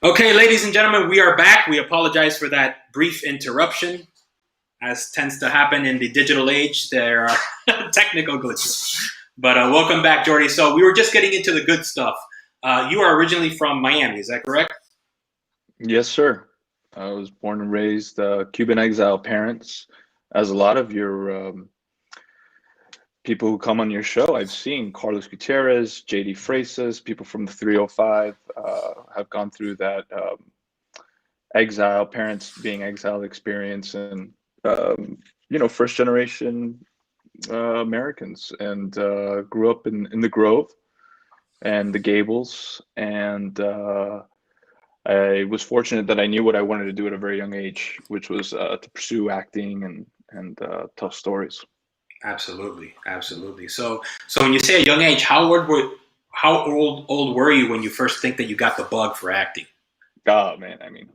Okay, ladies and gentlemen, we are back. We apologize for that brief interruption. As tends to happen in the digital age, there are technical glitches. But welcome back, Jordi. So we were just getting into the good stuff. You are originally from Miami, is that correct? Yes, sir. I was born and raised Cuban exile parents. As a lot of your people who come on your show, I've seen Carlos Gutierrez, JD Freitas, people from the 305 have gone through that exile, parents being exiled experience, and first generation Americans, and grew up in the Grove and the Gables, and I was fortunate that I knew what I wanted to do at a very young age, which was to pursue acting and tell stories. Absolutely, absolutely. So when you say a young age, how old were you when you first think that you got the bug for acting? Oh man, I mean,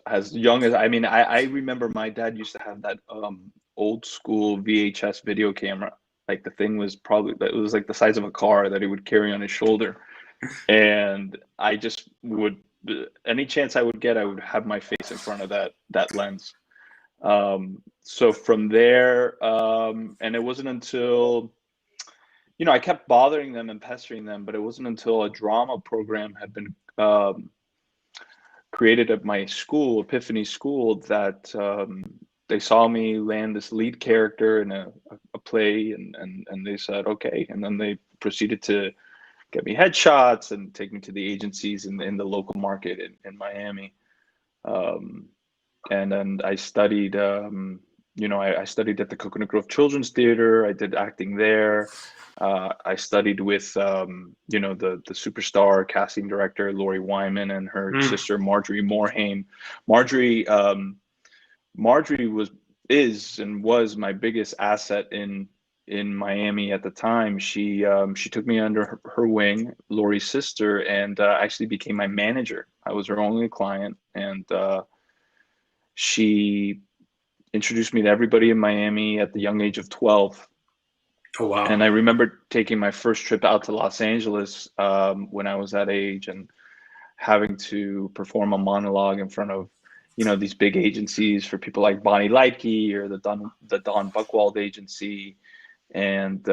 as young as I remember my dad used to have that old school VHS video camera. Like the thing was probably it was like the size of a car that he would carry on his shoulder, and I just would any chance I would get, I would have my face in front of that lens. So from there, and it wasn't until I kept bothering them and pestering them, but it wasn't until a drama program had been created at my school, Epiphany School, that they saw me land this lead character in a play, and they said okay, and then they proceeded to get me headshots and take me to the agencies in the local market in Miami. Um, and then I studied, I studied at the Coconut Grove Children's Theater. I did acting there. I studied with, the superstar casting director Lori Wyman and her Mm, sister Marjorie Morhaime. Marjorie, Marjorie is and was my biggest asset in Miami at the time. She took me under her wing, Lori's sister, and actually became my manager. I was her only client, and she introduced me to everybody in Miami at the young age of 12. oh wow. And I remember taking my first trip out to Los Angeles when I was that age and having to perform a monologue in front of, these big agencies for people like Bonnie Lightke or the Don Buchwald agency. And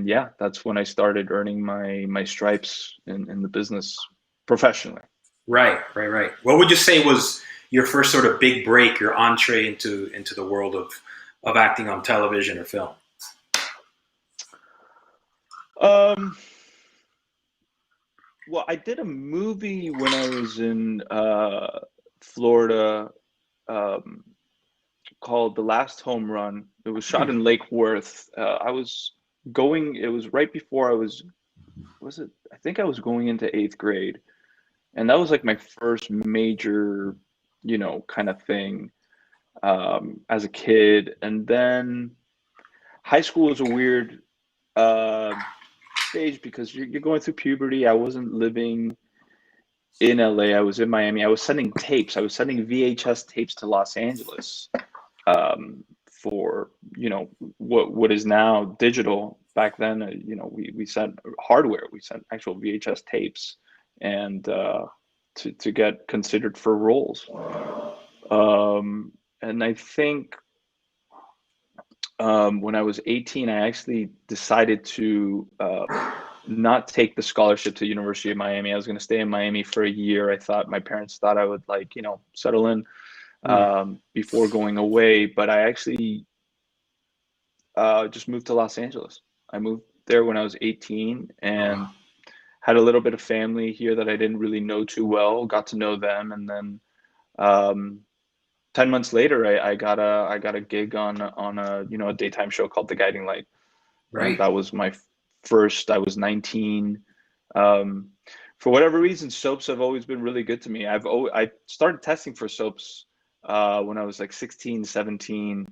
yeah, that's when I started earning my stripes in the business professionally. Right, right, right. What would you say was your first sort of big break, your entree into the world of acting on television or film? Um, Well, I did a movie when I was in Florida um, called The Last Home Run. It was shot Hmm. in Lake Worth. It was right before was it? I think I was going into eighth grade. And that was like my first major, kind of thing as a kid. And then high school was a weird uh, stage because you're going through puberty. I wasn't living in LA. I was in Miami. I was sending tapes. I was sending VHS tapes to Los Angeles for what is now digital. Back then, we sent hardware. We sent actual VHS tapes, and to get considered for roles. And I think when I was 18, I actually decided to not take the scholarship to University of Miami. I was going to stay in Miami for a year. I thought my parents thought I would settle in Hmm. before going away, but I actually just moved to Los Angeles. I moved there when I was 18 Oh, wow. and had a little bit of family here that I didn't really know too well. Got to know them, and then um, 10 months later, I got a gig on a a daytime show called The Guiding Light, and Right. that was my first. I was 19. Um, for whatever reason, soaps have always been really good to me. I started testing for soaps when I was like 16, 17.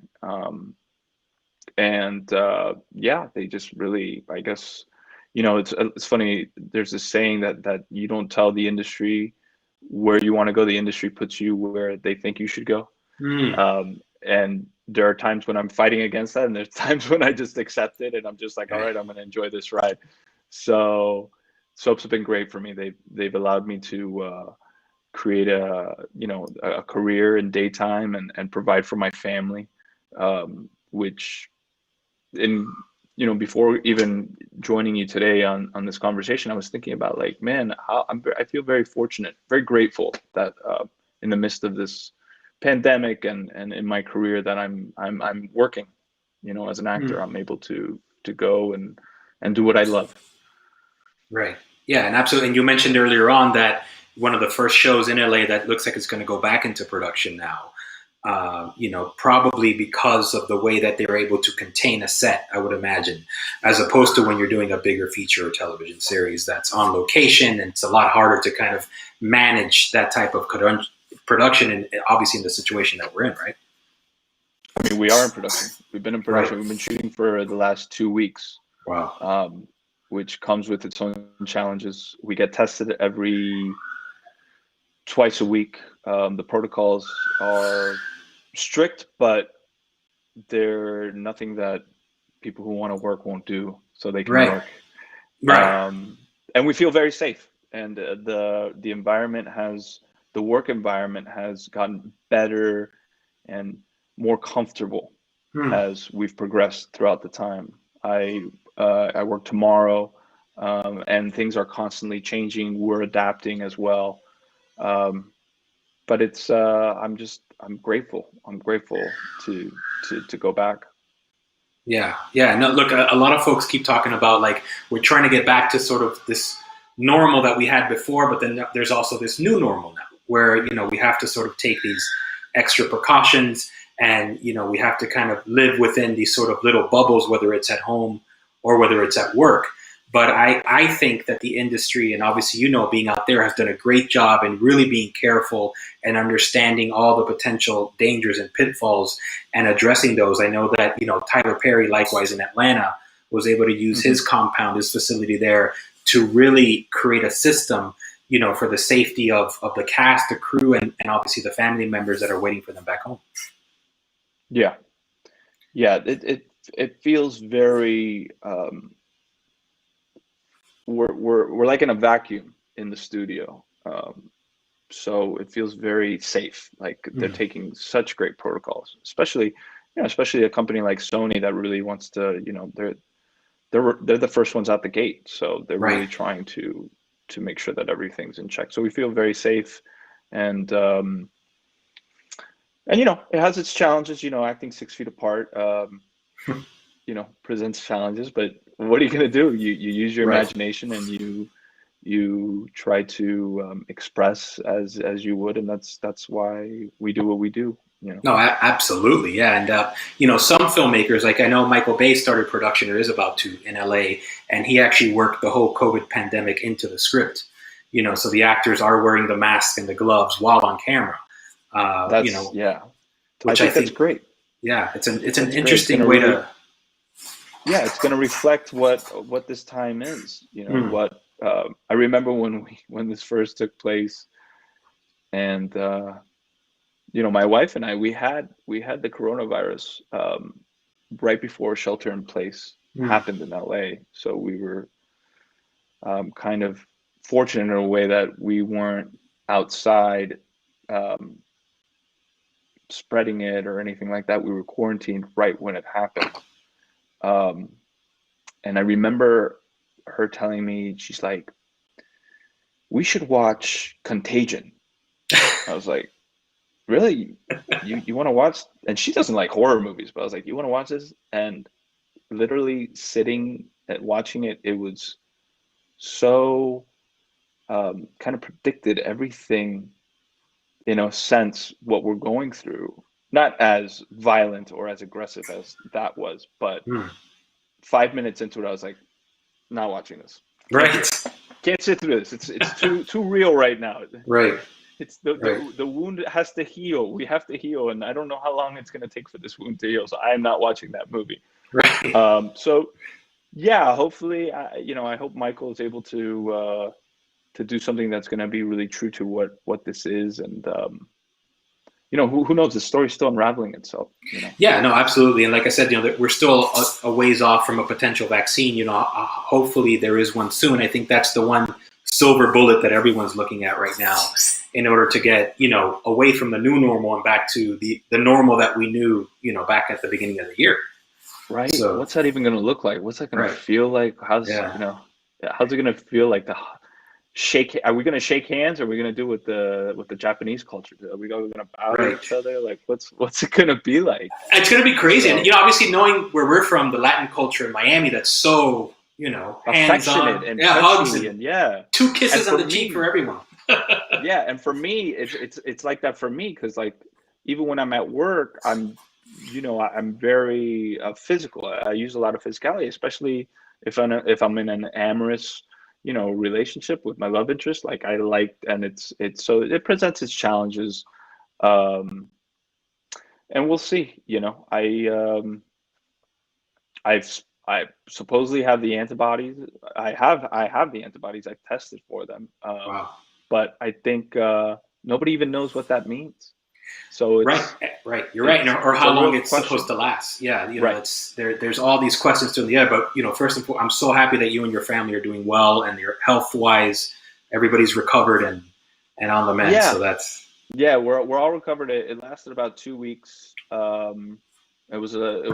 And yeah, they just really, I guess, it's funny. There's this saying that you don't tell the industry where you want to go. The industry puts you where they think you should go. Hmm. And there are times when I'm fighting against that, and there's times when I just accept it, and I'm just like, all right, I'm going to enjoy this ride. So soaps have been great for me. They've allowed me to create a career in daytime and provide for my family, which in before even joining you today on this conversation, I was thinking about like, man, I feel very fortunate, very grateful that in the midst of this pandemic and in my career that I'm working, as an actor. I'm able to go and do what I love. Right. Yeah, and absolutely. And you mentioned earlier on that one of the first shows in LA that looks like it's going to go back into production now. Probably because of the way that they're able to contain a set, I would imagine, as opposed to when you're doing a bigger feature or television series that's on location, and it's a lot harder to kind of manage that type of production, and obviously in the situation that we're in, right? I mean, we are in production. We've been in production. Right. We've been shooting for the last 2 weeks, Wow. which comes with its own challenges. We get tested twice a week. The protocols are strict, but they're nothing that people who want to work won't do, so they can Right. work. Right. And we feel very safe. And the work environment has gotten better and more comfortable as we've progressed throughout the time. I work tomorrow, and things are constantly changing. We're adapting as well. But it's I'm grateful. I'm grateful to go back. Yeah, yeah. No, look, a lot of folks keep talking about like we're trying to get back to sort of this normal that we had before, but then there's also this new normal now, where we have to sort of take these extra precautions, and we have to kind of live within these sort of little bubbles, whether it's at home or whether it's at work. But I think that the industry, and obviously being out there, has done a great job in really being careful and understanding all the potential dangers and pitfalls and addressing those. I know that Tyler Perry, likewise in Atlanta, was able to use his compound, his facility there, to really create a system, for the safety of the cast, the crew, and obviously the family members that are waiting for them back home. Yeah, yeah. It feels very. We're like in a vacuum in the studio, so it feels very safe. Like they're taking such great protocols, especially a company like Sony that really wants to. They're the first ones out the gate, so they're really trying to make sure that everything's in check. So we feel very safe, and it has its challenges. Acting 6 feet apart, presents challenges, but what are you going to do? You use your imagination, and you try to express as you would, and that's why we do what we do. No, absolutely, yeah, and some filmmakers, like I know Michael Bay started production or is about to in LA, and he actually worked the whole COVID pandemic into the script. So the actors are wearing the mask and the gloves while on camera. Yeah, which I think that's great. Yeah, it's an interesting way to. Yeah, it's going to reflect what this time is. What I remember when this first took place, and my wife and I, we had the coronavirus right before shelter in place happened in LA. So we were kind of fortunate in a way that we weren't outside spreading it or anything like that. We were quarantined right when it happened. And I remember her telling me, she's like, "We should watch Contagion." I was like, "Really? You want to watch?" And she doesn't like horror movies, but I was like, "You want to watch this?" And literally sitting and watching it, it was so kind of predicted everything, in a sense, what we're going through. Not as violent or as aggressive as that was, but 5 minutes into it, I was like, not watching this. Can't sit through this. It's too real right now. Right. It's the wound has to heal. We have to heal, and I don't know how long it's going to take for this wound to heal. So I am not watching that movie. Right. So yeah, hopefully, I hope Michael is able to do something that's going to be really true to what this is, and who knows? The story's still unraveling itself. Yeah, no, absolutely. And like I said, that we're still a ways off from a potential vaccine. Hopefully there is one soon. I think that's the one silver bullet that everyone's looking at right now in order to get, away from the new normal and back to the normal that we knew, back at the beginning of the year. Right. So, what's that even going to look like? What's that going to feel like? How's it going to feel like to shake? Are we going to shake hands? Or are we going to do with the Japanese culture? Are we going to bow to each other? Like, what's it going to be like? It's going to be crazy. And, obviously knowing where we're from, the Latin culture in Miami, that's so, hands-on. And hugs and 2 kisses on the cheek for everyone. Yeah. And for me, it's like that for me. Cause like, even when I'm at work, I'm very physical. I use a lot of physicality, especially if I'm in an amorous, relationship with my love interest. Like and it's so it presents its challenges, and we'll see. I supposedly have the antibodies. I have the antibodies. I've tested for them. Wow. But I think nobody even knows what that means. So it's, right. You're right. Or how long it's question. Supposed to last. Yeah. Right. It's there's all these questions to the air, but first and foremost, I'm so happy that you and your family are doing well and your health wise, everybody's recovered and on the mend. Yeah. So that's. Yeah. We're all recovered. It lasted about 2 weeks. It was a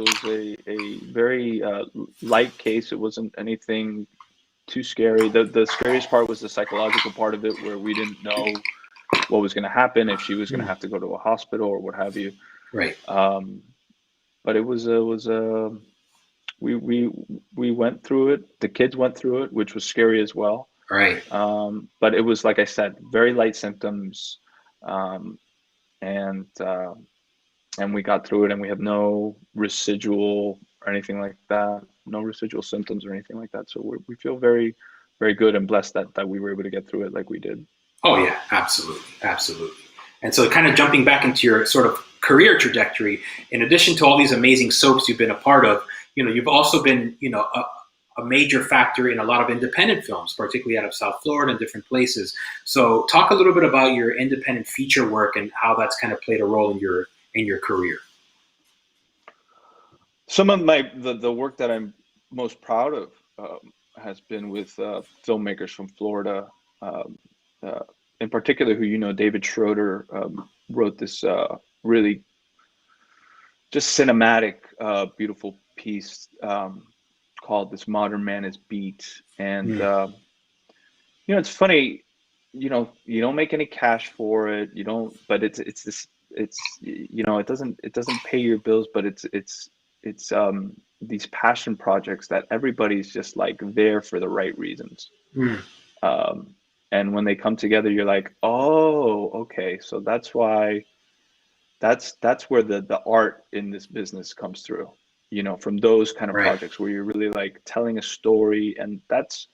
very light case. It wasn't anything too scary. The scariest part was the psychological part of it, where we didn't know what was going to happen, if she was going to have to go to a hospital or what have you. Right. But it was we went through it. The kids went through it, which was scary as well. Right. But it was, like I said, very light symptoms, and we got through it, and we have no residual or anything like that. No residual symptoms or anything like that. So we feel very, very good and blessed that we were able to get through it like we did. Oh yeah, absolutely. And so kind of jumping back into your sort of career trajectory, in addition to all these amazing soaps you've been a part of, you've also been, a major factor in a lot of independent films, particularly out of South Florida and different places. So talk a little bit about your independent feature work and how that's kind of played a role in your career. Some of the work that I'm most proud of has been with filmmakers from Florida. In particular, who David Schroeder wrote this really just cinematic, beautiful piece called "This Modern Man Is Beat." And it's funny, you don't make any cash for it, you don't, but it doesn't pay your bills, but it's these passion projects that everybody's just like there for the right reasons. And when they come together, you're like, oh, okay. So that's why, that's where the art in this business comes through, from those kind of projects where you're really like telling a story. And that's,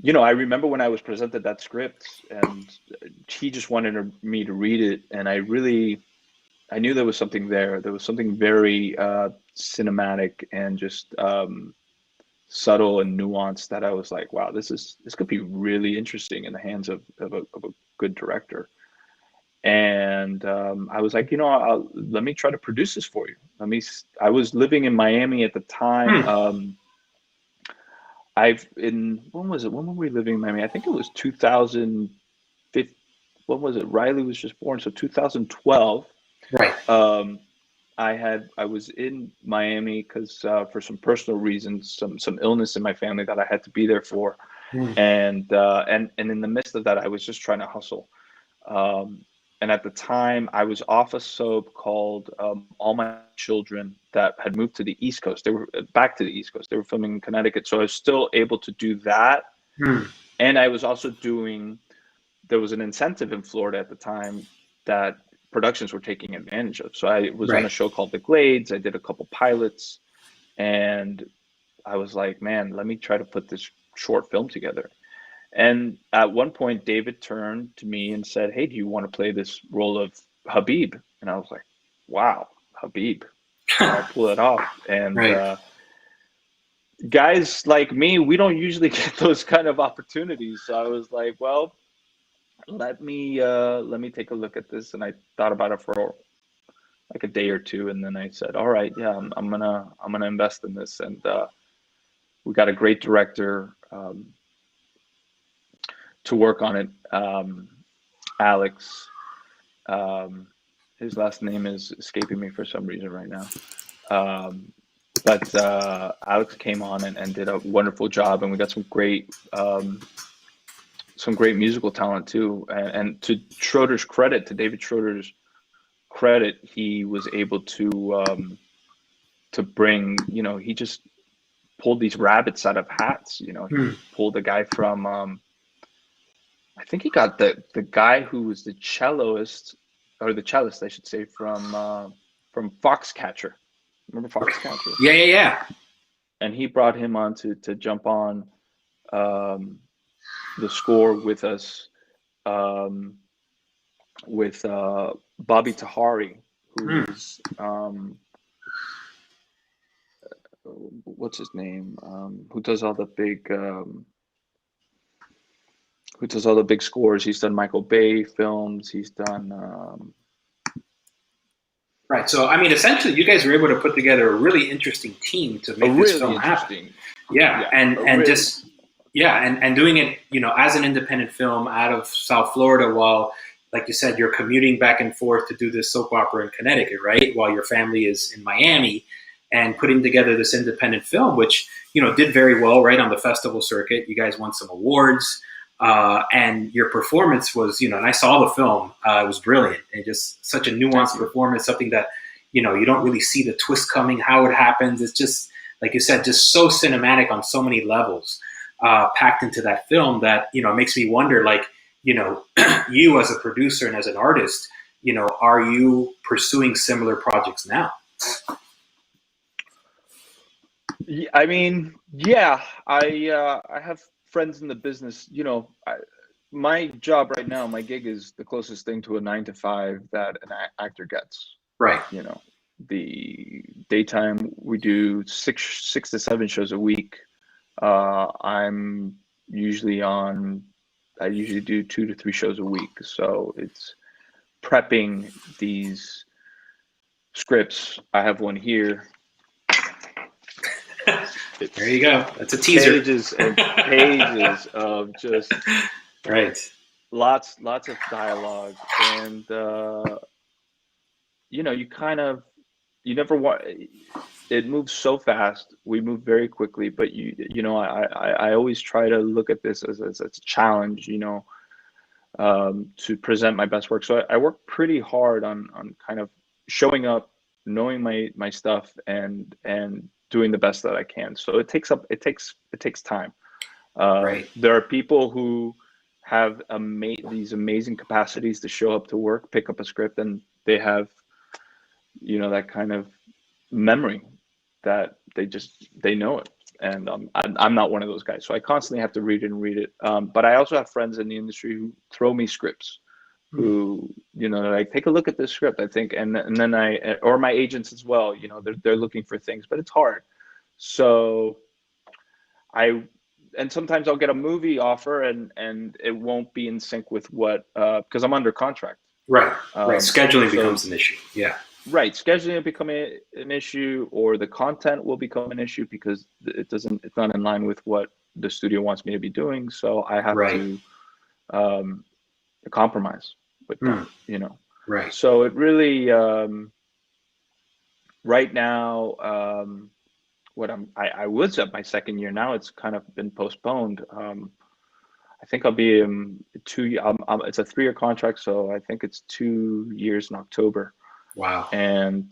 I remember when I was presented that script and he just wanted me to read it. And I knew there was something there. There was something very cinematic and just subtle and nuanced that I was like, wow, this could be really interesting in the hands of a good director. And I was like, let me try to produce this for you. I was living in Miami at the time. When were we living in Miami? I think it was 2015. When was it? Riley was just born. So 2012. Right. I was in Miami because for some personal reasons, some illness in my family that I had to be there for, and in the midst of that, I was just trying to hustle. And at the time, I was off a soap called All My Children that had moved to the East Coast. They were back to the East Coast. They were filming in Connecticut, so I was still able to do that. And I was also there was an incentive in Florida at the time that productions were taking advantage of. So I was on a show called The Glades. I did a couple pilots, and I was like, man, let me try to put this short film together. And at one point, David turned to me and said, hey, do you want to play this role of Habib? And I was like, wow, Habib, I'll pull it off. And guys like me, we don't usually get those kind of opportunities. So I was like, well, let me take a look at this. And I thought about it for like a day or two, and then I said, all right, yeah, I'm gonna invest in this. And we got a great director to work on it, Alex. Um, his last name is escaping me for some reason right now. But Alex came on and did a wonderful job, and we got some great musical talent too. And to Schroeder's credit, to David Schroeder's credit, he was able to bring, he just pulled these rabbits out of hats. He pulled a guy from I think he got the guy who was the celloist, or the cellist, I should say, from Foxcatcher. Remember Foxcatcher? Yeah. And he brought him on to jump on the score with us, with Bobby Tahari, who's what's his name? Who does all the big scores? He's done Michael Bay films. He's done. Right. So, I mean, essentially, you guys were able to put together a really interesting team to make this film happen. Yeah, and doing it, as an independent film out of South Florida, while, like you said, you're commuting back and forth to do this soap opera in Connecticut, right? While your family is in Miami, and putting together this independent film, which did very well, right, on the festival circuit. You guys won some awards. And your performance was, and I saw the film, it was brilliant, and just such a nuanced performance, something that, you don't really see the twist coming, how it happens. It's just, like you said, just so cinematic on so many levels, packed into that film that, it makes me wonder, like, you as a producer and as an artist, are you pursuing similar projects now? I mean, yeah, I have friends in the business. My job right now, my gig is the closest thing to a 9 to 5 that an actor gets. Right. The daytime we do six to 7 shows a week. I'm usually I usually do 2 to 3 shows a week. So it's prepping these scripts. I have one here. There you go. That's a teaser. Pages and pages of just right. Lots of dialogue, and you never want. It moves so fast. We move very quickly, but I always try to look at this as a challenge. To present my best work. So I work pretty hard on kind of showing up, knowing my stuff, and doing the best that I can. So it takes time. Right. There are people who have these amazing capacities to show up to work, pick up a script, and they have, that kind of memory that they know it. And I'm not one of those guys. So I constantly have to read it. But I also have friends in the industry who throw me scripts, who, like, take a look at this script, I think. And then or my agents as well, they're looking for things, but it's hard. So and sometimes I'll get a movie offer and it won't be in sync with what, because I'm under contract. Right. Scheduling becomes an issue. Yeah. Right. Scheduling will become an issue, or the content will become an issue because it's not in line with what the studio wants me to be doing. So I have to compromise with them, Right. So it really, right now, I was at my second year. Now it's kind of been postponed. I think I'll be in 2 years. It's a 3-year contract, so I think it's 2 years in October. Wow. And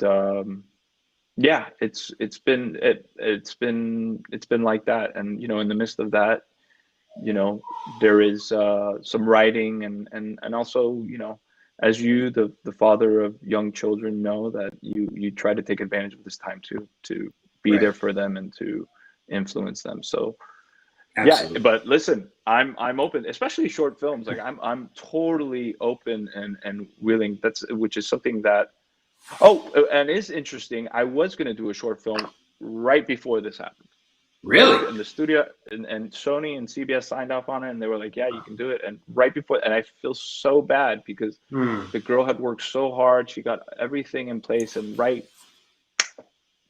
yeah, it's been like that. And in the midst of that, there is some writing and also, as the father of young children, know that you try to take advantage of this time to be there for them and to influence them. So absolutely. Yeah, but listen, I'm open, especially short films. Like I'm totally open and willing. Which is something that, and is interesting. I was going to do a short film right before this happened. Really? And the studio and Sony and CBS signed off on it, and they were like, "Yeah, you can do it." And right before, and I feel so bad because Hmm. the girl had worked so hard. She got everything in place, and right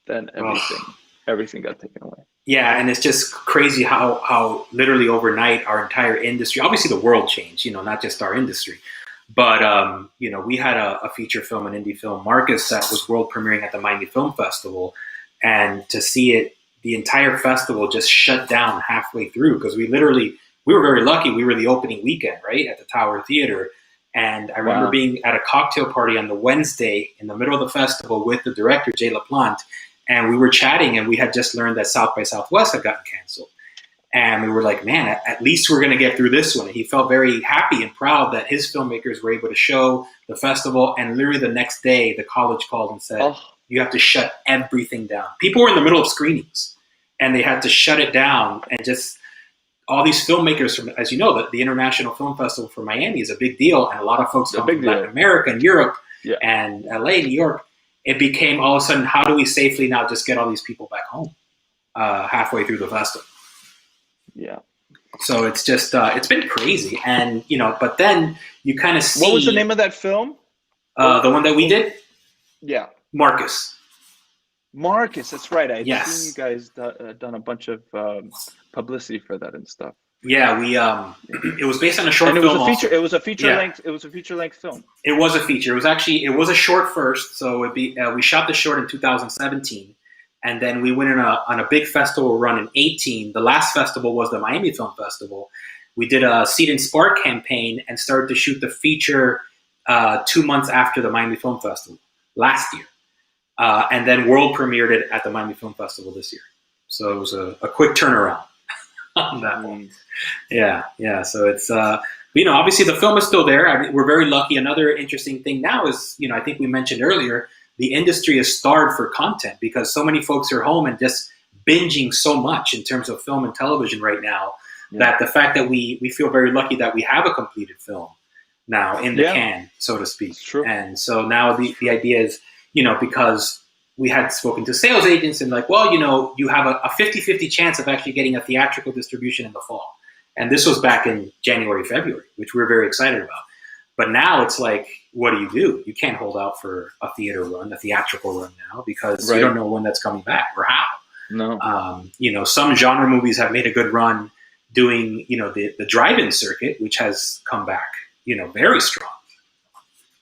then Oh. everything got taken away. Yeah, and it's just crazy how literally overnight our entire industry, obviously the world changed, not just our industry, but we had a feature film, an indie film, Marcus, that was world premiering at the Miami Film Festival, and to see it, the entire festival just shut down halfway through because we were very lucky. We were the opening weekend, right, at the Tower Theater, and I remember Wow. being at a cocktail party on the Wednesday in the middle of the festival with the director Jay LaPlante, and we were chatting, and we had just learned that South by Southwest had gotten canceled. And we were like, man, at least we're going to get through this one. And he felt very happy and proud that his filmmakers were able to show the festival. And literally the next day, the college called and said, Oh, you have to shut everything down. People were in the middle of screenings, and they had to shut it down. And just all these filmmakers from, as you know, the International Film Festival for Miami is a big deal. And a lot of folks a come big from Latin deal. America and Europe Yeah. and LA, New York. It became all of a sudden, how do we safely now just get all these people back home halfway through the festival? Yeah. So it's just it's been crazy, and but then you kind of see What was the name of that film? the one that we did, Yeah. Marcus. Marcus, that's right. I'd seen you Yes, guys done a bunch of publicity for that and stuff. yeah, we Yeah. it was based on a short And it was film a feature. also. It was a feature Yeah, length. It was a feature length film. it was a feature. It was a short first, so we shot the short in 2017, and then we went on a big festival run in 18. The last festival was the Miami Film Festival. We did a Seed and Spark campaign and started to shoot the feature 2 months after the Miami Film Festival last year, and then world premiered it at the Miami Film Festival this year. So it was a quick turnaround on that one. Jeez. Yeah, yeah. So it's obviously the film is still there. I mean, we're very lucky. Another interesting thing now is, I think we mentioned earlier, the industry is starved for content because so many folks are home and just binging so much in terms of film and television right now, Yeah. that the fact that we feel very lucky that we have a completed film now in the Yeah. can, so to speak. It's true. And so now the idea is, because we had spoken to sales agents and like, well, you have a 50-50 chance of actually getting a theatrical distribution in the fall. And this was back in January, February, which we were very excited about. But now it's like, what do? You can't hold out for a theater run, a theatrical run now, because you don't know when that's coming back or how. No. Some genre movies have made a good run doing, the drive-in circuit, which has come back, very strong.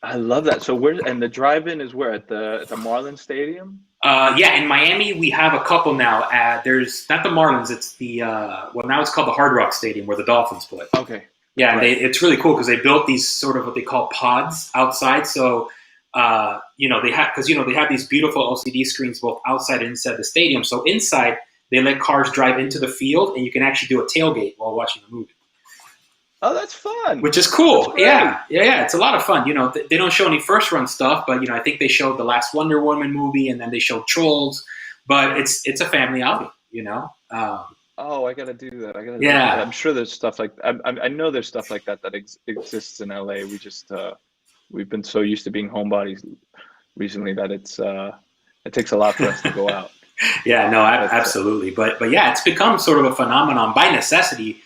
I love that. So and the drive-in is where at the Marlins Stadium? Yeah, in Miami we have a couple now. There's not the Marlins; it's the now it's called the Hard Rock Stadium where the Dolphins play. Okay. Yeah, and Right. it's really cool because they built these sort of what they call pods outside. So they have these beautiful LCD screens both outside and inside the stadium. So inside they let cars drive into the field, and you can actually do a tailgate while watching the movie. Oh, that's fun. Which is cool. That's great. Yeah. It's a lot of fun. They don't show any first run stuff, but I think they showed the last Wonder Woman movie, and then they showed Trolls. But it's a family outing. Oh, I gotta do that. I gotta. Do Yeah. that. I'm sure there's stuff like I know there's stuff like that exists in LA. We just we've been so used to being homebodies recently that it takes a lot for us to go out. Yeah. No. Absolutely. But yeah, it's become sort of a phenomenon by necessity.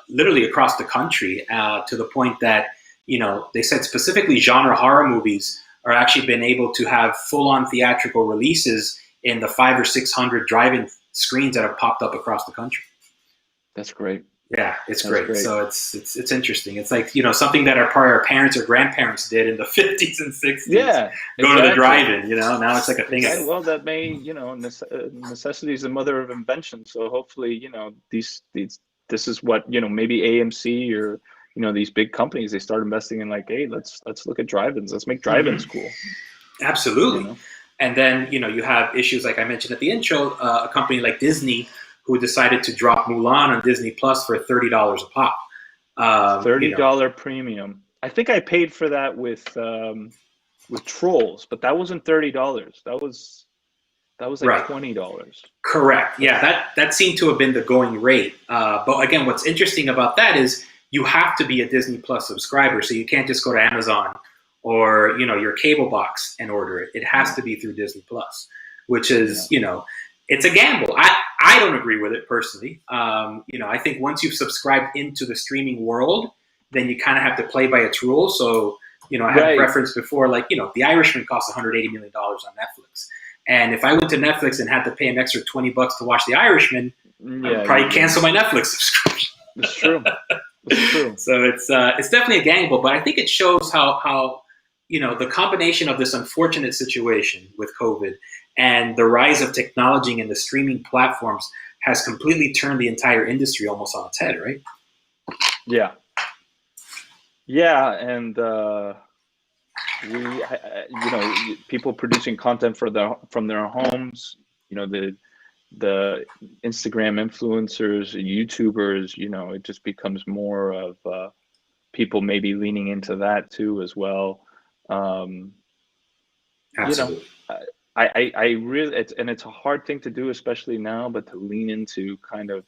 Literally across the country, to the point that they said specifically genre horror movies are actually been able to have full-on theatrical releases in the 500 or 600 drive-in screens that have popped up across the country. That's great. Yeah, it's That's great. great. So it's interesting. It's like something that our parents or grandparents did in the 50s and 60s. Yeah. Go to the drive-in. Now it's like a thing. Exactly. Well, that may necessity is the mother of invention. So hopefully these this is what maybe AMC or these big companies, they start investing in, like, hey, let's look at drive-ins, let's make drive-ins cool. Absolutely. And then you have issues like I mentioned at the intro, a company like Disney who decided to drop Mulan on Disney Plus for $30 a pop. $30 premium. I think I paid for that with Trolls, but that wasn't $30. That was like Right. $20. Correct. Yeah, that seemed to have been the going rate. But again, what's interesting about that is you have to be a Disney Plus subscriber, so you can't just go to Amazon or your cable box and order it. It has to be through Disney Plus, which is it's a gamble. I don't agree with it personally. I think once you've subscribed into the streaming world, then you kind of have to play by its rules. So, I had Right. referenced before, like, The Irishman costs $180 million on Netflix. And if I went to Netflix and had to pay an extra $20 to watch The Irishman, I would Yeah, probably cancel my Netflix subscription. it's true. It's true. So it's definitely a gamble, but I think it shows how the combination of this unfortunate situation with COVID and the rise of technology and the streaming platforms has completely turned the entire industry almost on its head, right? Yeah. Yeah, and people producing content from their homes, the Instagram influencers, YouTubers, it just becomes more of people maybe leaning into that too as well. Um, you know, Absolutely. I really, it's a hard thing to do, especially now, but to lean into kind of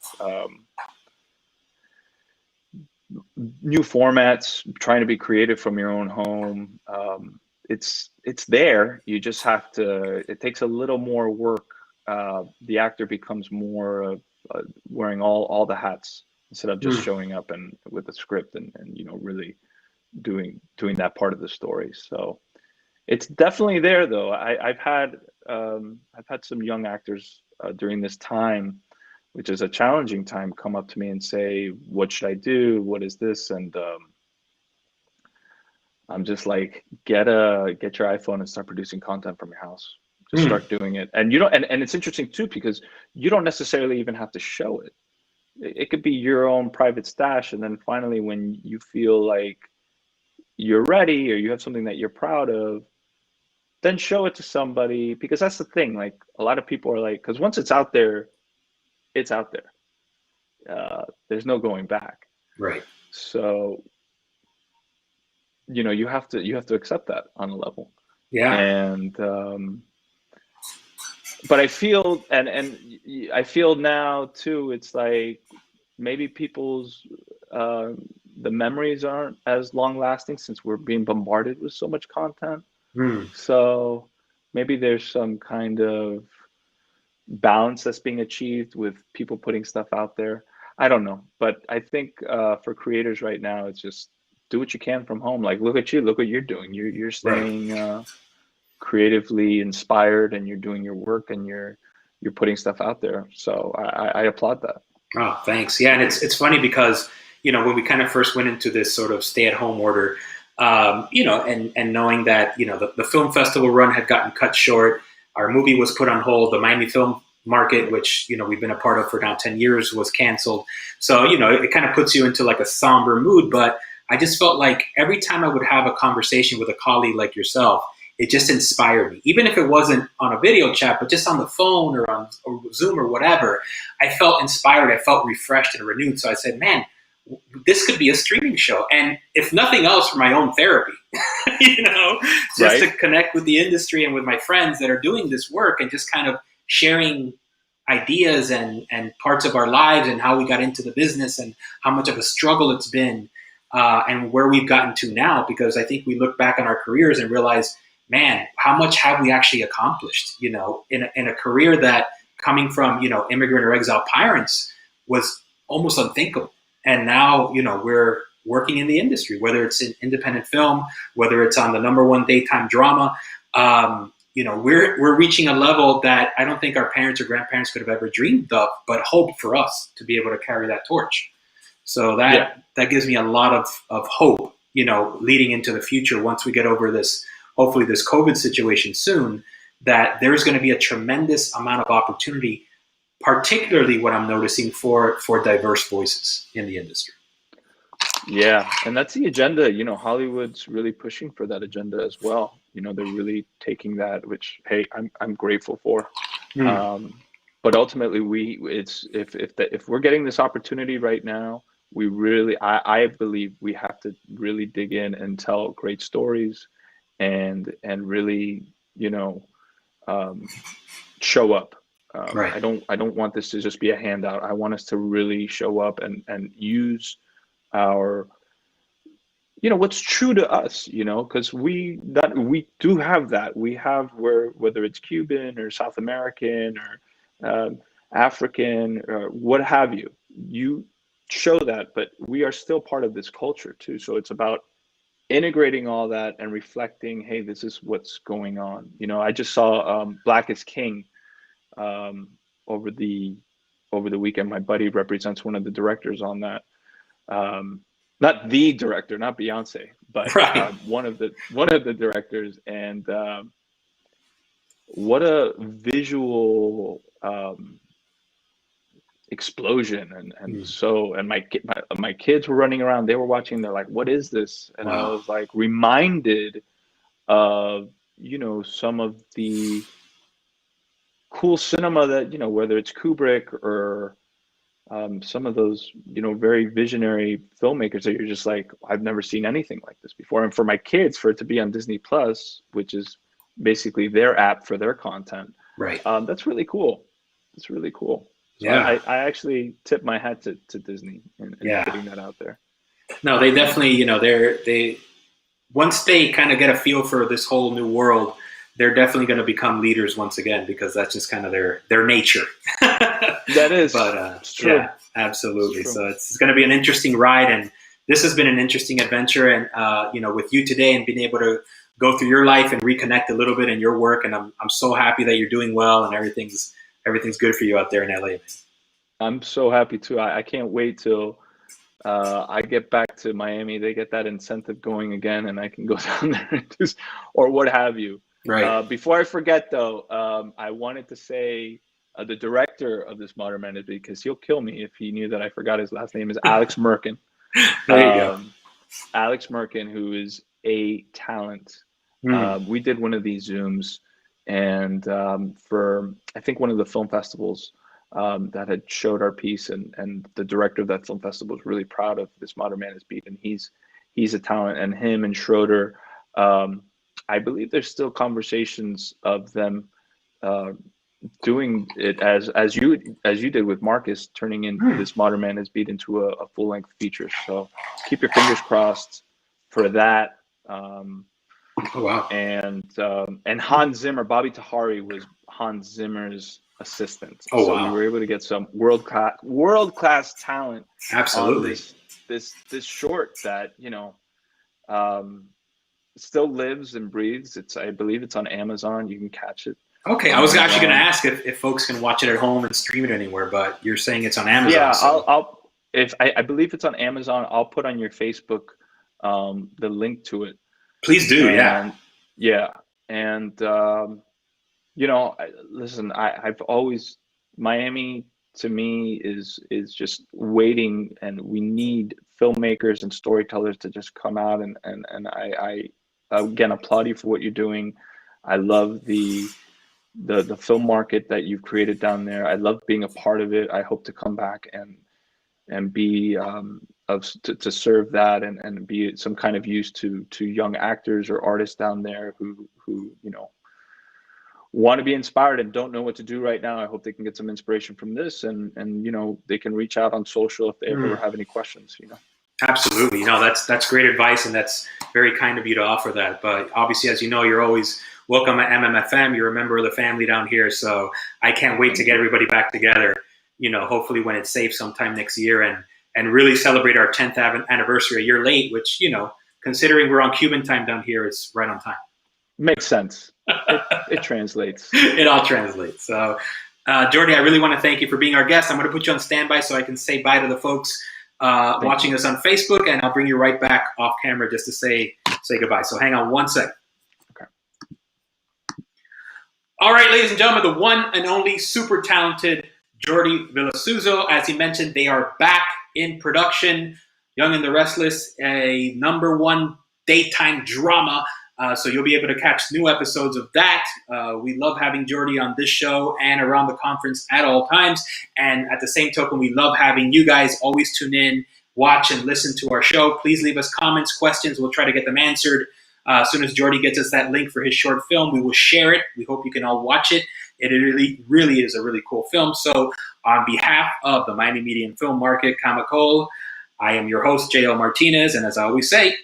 new formats, trying to be creative from your own home. It's there. You just have to. It takes a little more work. The actor becomes more of wearing all the hats instead of just Mm, showing up and with a script and really doing that part of the story. So it's definitely there, though. I've had some young actors during this time, which is a challenging time, come up to me and say, "What should I do? What is this?" And I'm just like, get your iPhone and start producing content from your house. Just mm, start doing it, and you don't. And it's interesting too because you don't necessarily even have to show it. It could be your own private stash, and then finally, when you feel like you're ready or you have something that you're proud of, then show it to somebody, because that's the thing. Like, a lot of people are like, because once it's out there, it's out there. There's no going back. right. So you have to accept that on a level. Yeah. And but I feel, and I feel now too, it's like maybe people's uh, the memories aren't as long lasting since we're being bombarded with so much content. Mm, So maybe there's some kind of balance that's being achieved with people putting stuff out there. I don't know, but I think for creators right now, it's just do what you can from home. Like, look at you, look what you're doing. You're right. staying creatively inspired, and you're doing your work, and you're putting stuff out there. So I applaud that. Oh, thanks. Yeah, and it's funny because when we kind of first went into this sort of stay-at-home order, and knowing that the film festival run had gotten cut short, our movie was put on hold. The Miami Film Market, which we've been a part of for now 10 years, was canceled. So it kind of puts you into like a somber mood. But I just felt like every time I would have a conversation with a colleague like yourself, it just inspired me. Even if it wasn't on a video chat, but just on the phone or Zoom or whatever, I felt inspired. I felt refreshed and renewed. So I said, man, this could be a streaming show. And if nothing else, for my own therapy, just Right. to connect with the industry and with my friends that are doing this work and just kind of sharing ideas and parts of our lives and how we got into the business and how much of a struggle it's been, and where we've gotten to now. Because I think we look back on our careers and realize, man, how much have we actually accomplished, in a career that, coming from, immigrant or exile parents, was almost unthinkable. And now, we're working in the industry, whether it's in independent film, whether it's on the number one daytime drama. We're reaching a level that I don't think our parents or grandparents could have ever dreamed of, but hoped for us to be able to carry that torch. So Yeah. that gives me a lot of hope, leading into the future once we get over this, hopefully this COVID situation soon, that there's going to be a tremendous amount of opportunity, particularly what I'm noticing for diverse voices in the industry. Yeah, and that's the agenda. Hollywood's really pushing for that agenda as well. They're really taking that, which, hey, I'm grateful for. Hmm. Um, but ultimately, if we're getting this opportunity right now, we really, I believe we have to really dig in and tell great stories, and really, um, show up. Right. I don't want this to just be a handout. I want us to really show up and use our what's true to us, because we do have that. We have, whether it's Cuban or South American African, what have you. You show that, but we are still part of this culture too. So it's about integrating all that and reflecting, hey, this is what's going on. I just saw Black is King um, over the weekend. My buddy represents one of the directors on that. Not the director, not Beyonce, but Right. one of the directors. And what a visual explosion. And my kids were running around, they were watching, they're like, what is this? And I Wow. was like reminded of some of the cool cinema that, whether it's Kubrick or some of those very visionary filmmakers that you're just like, I've never seen anything like this before. And for my kids, for it to be on Disney Plus, which is basically their app for their content, Right. that's really cool. It's really cool. So Yeah. I actually tip my hat to Disney and Yeah. putting that out there. No, they definitely, they once they kind of get a feel for this whole new world, they're definitely going to become leaders once again, because that's just kind of their nature. That is, But it's true. yeah, absolutely. It's true. So it's going to be an interesting ride, and this has been an interesting adventure. And with you today and being able to go through your life and reconnect a little bit in your work, and I'm so happy that you're doing well and everything's good for you out there in LA. I'm so happy too. I can't wait till I get back to Miami. They get that incentive going again, and I can go down there and just, or what have you. Right. Before I forget, though, I wanted to say the director of this Modern Man, because he'll kill me if he knew that I forgot his last name, is Alex Merkin. There you go. Alex Merkin, who is a talent. Mm. We did one of these Zooms, and for I think one of the film festivals that had showed our piece, and the director of that film festival was really proud of this Modern Man is Beat, and he's a talent. And him and Schroeder, I believe there's still conversations of them doing it as you did with Marcus, turning in this Modern Man is Beat into a full length feature. So keep your fingers crossed for that. Oh, wow. And Hans Zimmer, Bobby Tahari was Hans Zimmer's assistant. Oh, so wow. we were able to get some world class talent. Absolutely. On this short that still lives and breathes. I believe it's on Amazon. You can catch it. Okay, I was actually going to ask if folks can watch it at home and stream it anywhere, but you're saying it's on Amazon. Yeah, so. I believe it's on Amazon. I'll put on your Facebook the link to it. Please do. Yeah. And listen, I've always, Miami to me is just waiting, and we need filmmakers and storytellers to just come out, and I again applaud you for what you're doing. I love the film market that you've created down there. I love being a part of it. I hope to come back and be to serve that and be some kind of use to young actors or artists down there who want to be inspired and don't know what to do right now. I hope they can get some inspiration from this, and they can reach out on social if they ever have any questions. Absolutely. No, that's great advice, and that's very kind of you to offer that. But obviously, as you know, you're always welcome at MMFM. You're a member of the family down here, so I can't wait to get everybody back together. Hopefully when it's safe sometime next year, and really celebrate our 10th anniversary a year late, which, considering we're on Cuban time down here, it's right on time. Makes sense. It translates. It all translates. So, Jordi, I really want to thank you for being our guest. I'm going to put you on standby so I can say bye to the folks watching us on Facebook, and I'll bring you right back off camera just to say goodbye. So hang on one second. Okay. All right, ladies and gentlemen, the one and only super talented Jordi Vilasuso. As he mentioned, they are back in production. Young and the Restless, a #1 daytime drama. So you'll be able to catch new episodes of that. We love having Jordi on this show and around the conference at all times. And at the same token, we love having you guys always tune in, watch, and listen to our show. Please leave us comments, questions. We'll try to get them answered. As soon as Jordi gets us that link for his short film, we will share it. We hope you can all watch it. It really, really is a really cool film. So on behalf of the Miami Media and Film Market, Kamacol, I am your host, J.L. Martinez. And as I always say,